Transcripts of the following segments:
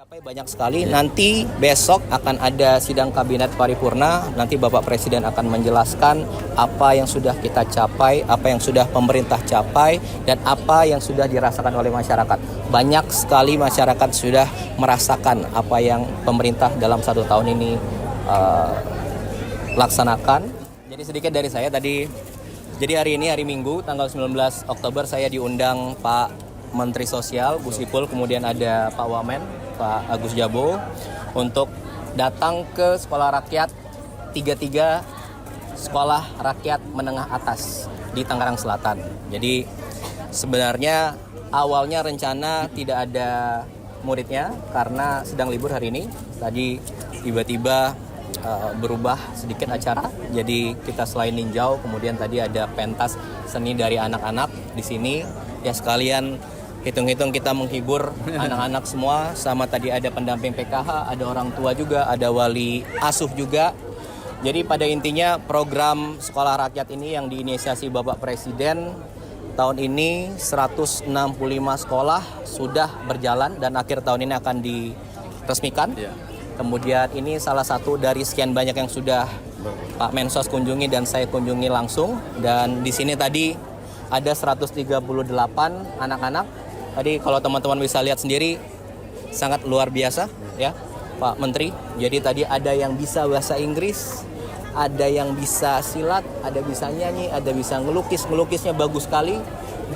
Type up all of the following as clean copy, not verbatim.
Capai banyak sekali. Nanti besok akan ada sidang kabinet paripurna. Nanti Bapak Presiden akan menjelaskan apa yang sudah kita capai, apa yang sudah pemerintah capai, dan apa yang sudah dirasakan oleh masyarakat. Banyak sekali masyarakat sudah merasakan apa yang pemerintah dalam 1 tahun ini laksanakan. Jadi sedikit dari saya tadi. Jadi hari ini hari Minggu tanggal 19 Oktober saya diundang Pak Menteri Sosial Gus Ipul, kemudian ada Pak Wamen, Pak Agus Jabo, untuk datang ke sekolah rakyat 33 sekolah rakyat menengah atas di Tangerang Selatan. Jadi sebenarnya awalnya rencana tidak ada muridnya karena sedang libur hari ini. Tadi tiba-tiba berubah sedikit acara. Jadi kita selain ninjau, kemudian tadi ada pentas seni dari anak-anak di sini. Ya sekalian hitung-hitung kita menghibur anak-anak semua, sama tadi ada pendamping PKH, ada orang tua juga, ada wali asuh juga. Jadi pada intinya program sekolah rakyat ini yang diinisiasi Bapak Presiden tahun ini 165 sekolah sudah berjalan dan akhir tahun ini akan diresmikan. Kemudian ini salah satu dari sekian banyak yang sudah Pak Mensos kunjungi dan saya kunjungi langsung. Dan di sini tadi ada 138 anak-anak. Tadi kalau teman-teman bisa lihat sendiri sangat luar biasa ya Pak Menteri. Jadi tadi ada yang bisa bahasa Inggris, ada yang bisa silat, ada bisa nyanyi, ada bisa ngelukis. Ngelukisnya bagus sekali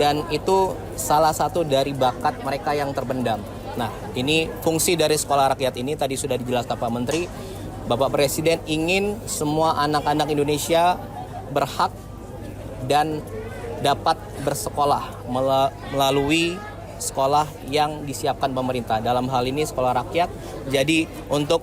dan itu salah satu dari bakat mereka yang terpendam. Nah, ini fungsi dari sekolah rakyat ini tadi sudah dijelaskan Pak Menteri. Bapak Presiden ingin semua anak-anak Indonesia berhak dan dapat bersekolah melalui sekolah yang disiapkan pemerintah. Dalam hal ini sekolah rakyat. Jadi untuk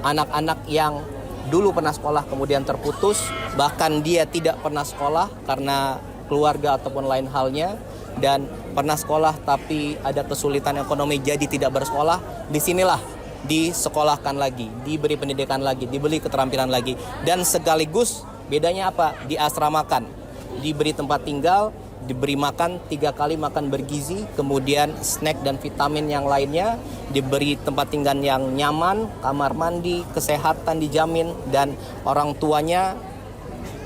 anak-anak yang dulu pernah sekolah kemudian terputus, bahkan dia tidak pernah sekolah karena keluarga ataupun lain halnya, dan pernah sekolah tapi ada kesulitan ekonomi jadi tidak bersekolah, disinilah disekolahkan lagi, diberi pendidikan lagi, diberi keterampilan lagi, dan sekaligus bedanya apa? Diasramakan, diberi tempat tinggal, diberi makan 3 kali makan bergizi, kemudian snack dan vitamin yang lainnya, diberi tempat tinggal yang nyaman, kamar mandi, kesehatan dijamin, dan orang tuanya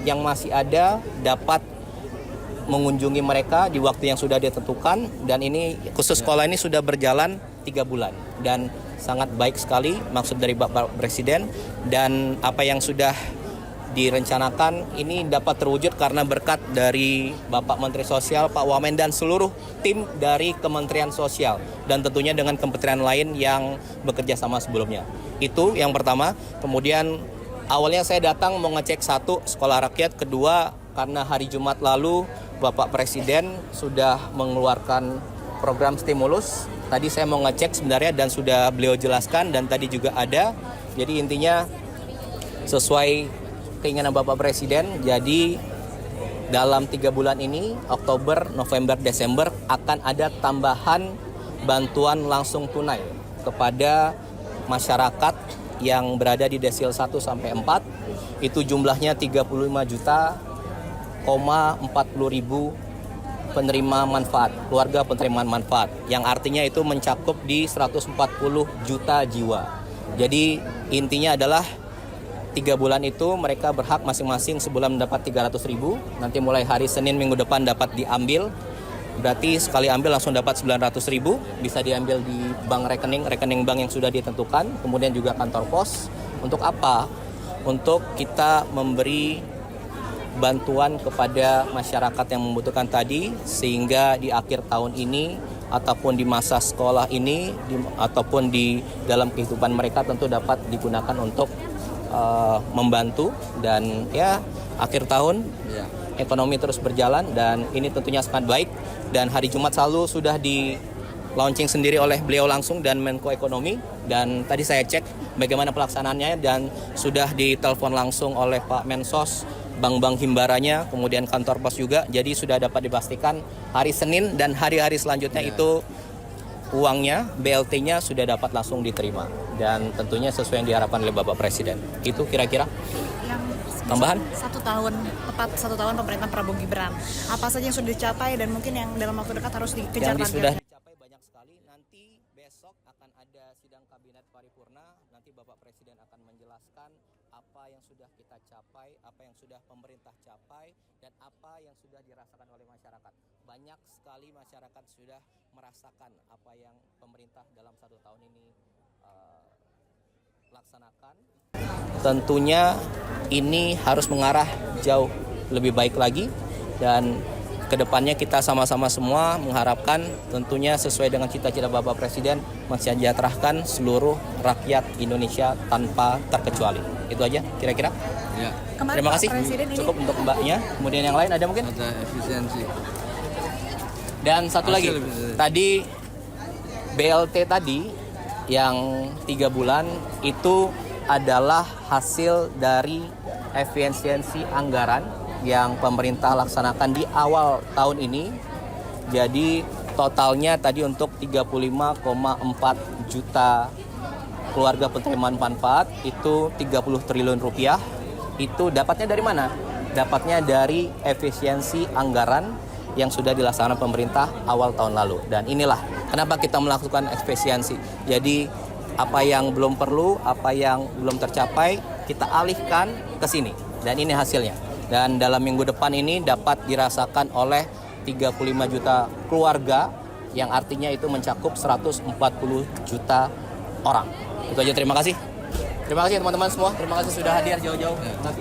yang masih ada dapat mengunjungi mereka di waktu yang sudah ditentukan. Dan ini khusus sekolah ini sudah berjalan 3 bulan dan sangat baik sekali maksud dari Bapak Presiden, dan apa yang sudah direncanakan ini dapat terwujud karena berkat dari Bapak Menteri Sosial, Pak Wamen, dan seluruh tim dari Kementerian Sosial, dan tentunya dengan kementerian lain yang bekerja sama sebelumnya. Itu yang pertama. Kemudian awalnya saya datang mau ngecek satu sekolah rakyat, kedua karena hari Jumat lalu Bapak Presiden sudah mengeluarkan program stimulus. Tadi saya mau ngecek sebenarnya dan sudah beliau jelaskan dan tadi juga ada. Jadi intinya sesuai keinginan Bapak Presiden, jadi dalam 3 bulan ini, Oktober, November, Desember, akan ada tambahan bantuan langsung tunai kepada masyarakat yang berada di desil 1 sampai 4. Itu jumlahnya 35,40 penerima manfaat, keluarga penerima manfaat, yang artinya itu mencakup di 140 juta jiwa. Jadi intinya adalah 3 bulan itu mereka berhak masing-masing sebulan mendapat 300.000. Nanti mulai hari Senin minggu depan dapat diambil. Berarti sekali ambil langsung dapat 900.000. Bisa diambil di rekening bank yang sudah ditentukan. Kemudian juga kantor pos. Untuk apa? Untuk kita memberi bantuan kepada masyarakat yang membutuhkan tadi, sehingga di akhir tahun ini ataupun di masa sekolah ini ataupun di dalam kehidupan mereka tentu dapat digunakan untuk membantu, dan ya akhir tahun ekonomi terus berjalan, dan ini tentunya sangat baik. Dan hari Jumat selalu sudah di launching sendiri oleh beliau langsung dan Menko Ekonomi, dan tadi saya cek bagaimana pelaksanaannya dan sudah ditelepon langsung oleh Pak Mensos, bank-bank himbaranya, kemudian kantor pos juga. Jadi sudah dapat dipastikan hari Senin dan hari-hari selanjutnya itu uangnya, BLT-nya sudah dapat langsung diterima, dan tentunya sesuai yang diharapkan oleh Bapak Presiden. Itu kira-kira yang tambahan 1 tahun, tepat 1 tahun pemerintahan Prabowo Gibran. Apa saja yang sudah dicapai dan mungkin yang dalam waktu dekat harus dikejar yang sudah targetnya? dicapai banyak sekali. Nanti besok akan ada sidang kabinet paripurna, nanti Bapak Presiden akan menjelaskan apa yang sudah kita capai, apa yang sudah pemerintah capai, dan apa yang sudah dirasakan oleh masyarakat. Banyak sekali masyarakat sudah merasakan apa yang pemerintah dalam 1 tahun ini laksanakan. Tentunya ini harus mengarah jauh lebih baik lagi, dan kedepannya kita sama-sama semua mengharapkan tentunya sesuai dengan cita-cita Bapak Presiden mensejahterakan seluruh rakyat Indonesia tanpa terkecuali. Itu aja kira-kira. Ya, Kemarin Terima Pak kasih. Presiden ini Cukup untuk Mbaknya. Kemudian yang lain ada mungkin? ada efisiensi. Dan satu lagi, Hasil bisa. tadi BLT tadi yang 3 bulan itu adalah hasil dari efisiensi anggaran yang pemerintah laksanakan di awal tahun ini. Jadi totalnya tadi untuk 35,4 juta keluarga penerima manfaat itu 30 triliun rupiah. Itu dapatnya dari mana? Dapatnya dari efisiensi anggaran yang sudah dilaksanakan pemerintah awal tahun lalu. Dan inilah kenapa kita melakukan efisiensi. Jadi apa yang belum perlu, apa yang belum tercapai, kita alihkan ke sini. Dan ini hasilnya. Dan dalam minggu depan ini dapat dirasakan oleh 35 juta keluarga, yang artinya itu mencakup 140 juta orang. Itu aja, terima kasih. Terima kasih teman-teman semua. Terima kasih sudah hadir jauh-jauh. Mas